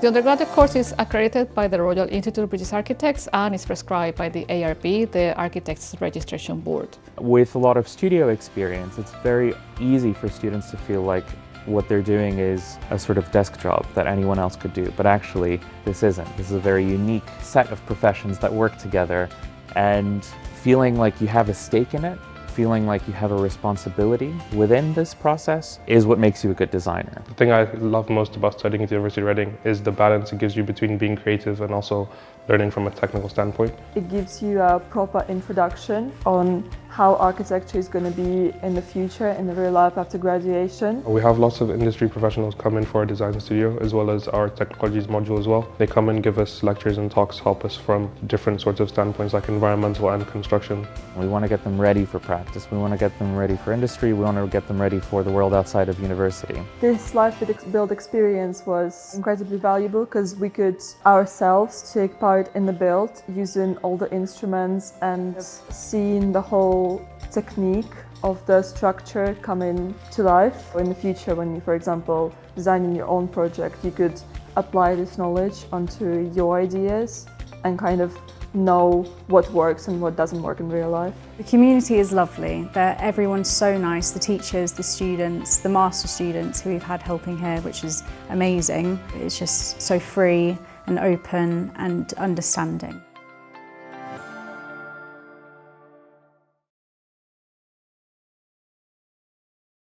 The undergraduate course is accredited by the Royal Institute of British Architects and is prescribed by the ARB, the Architects Registration Board. With a lot of studio experience, it's very easy for students to feel like what they're doing is a sort of desk job that anyone else could do, but actually this isn't. This is a very unique set of professions that work together, and feeling like you have a stake in it, feeling like you have a responsibility within this process is what makes you a good designer. The thing I love most about studying at the University of Reading is the balance it gives you between being creative and also learning from a technical standpoint. It gives you a proper introduction on how architecture is going to be in the future, in the real life after graduation. We have lots of industry professionals come in for our design studio, as well as our technologies module as well. They come and give us lectures and talks, help us from different sorts of standpoints like environmental and construction. We want to get them ready for practice, we want to get them ready for industry, we want to get them ready for the world outside of university. This life-build experience was incredibly valuable because we could ourselves take part in the build using all the instruments and seeing the whole technique of the structure coming to life. In the future, when you, for example, designing your own project, you could apply this knowledge onto your ideas and kind of know what works and what doesn't work in real life. The community is lovely. Everyone's so nice, the teachers, the students, the master students who we've had helping here, which is amazing. It's just so free and open and understanding.